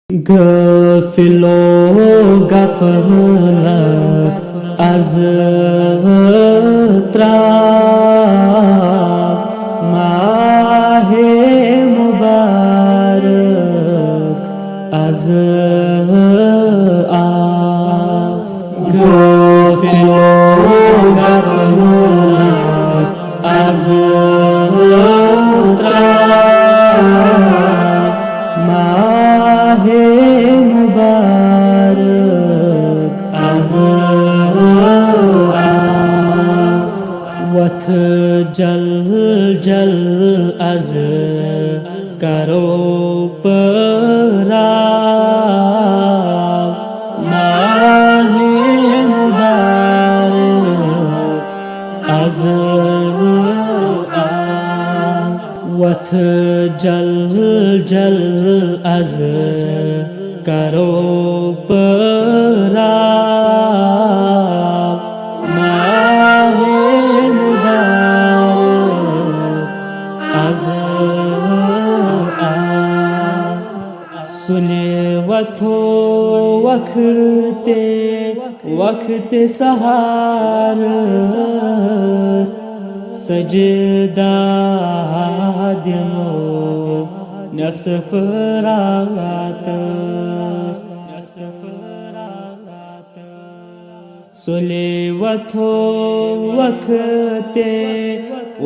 Gafilo gaflat aztra mahe mubarak az Gafilo gaflat aztra जल अज करो पराव माहे मुबारक अज वथ जल अज करो पराव सुने वथो वक्ते सहार सजदा दिमो नसफ रात सुले वथो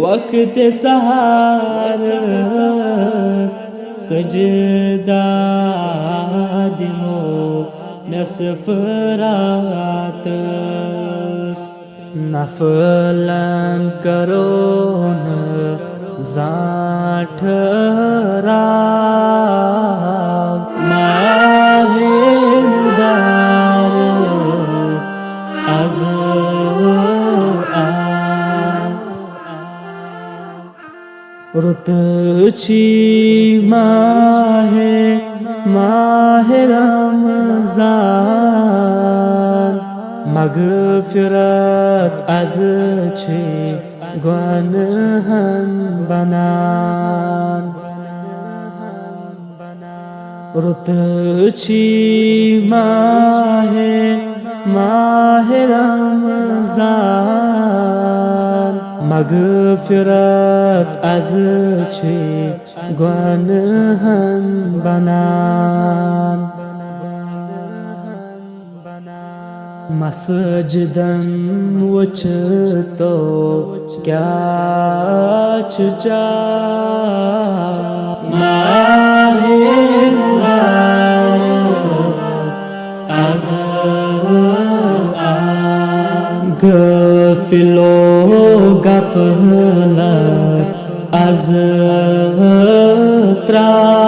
वक्ते सहार सजदा दिमो नसफ रात नफलन करो न जाठ राव माहे मुबारक अज रुत छी माहे रमजान मगफिरत az छी गुनहन बनान रुत छी माहे रमजान मगफिरत az छी गुनहन बनान मस्जिदन वुच तो क्या चा माहे मुबारक अज गफिलो गफलत अज़ त्रा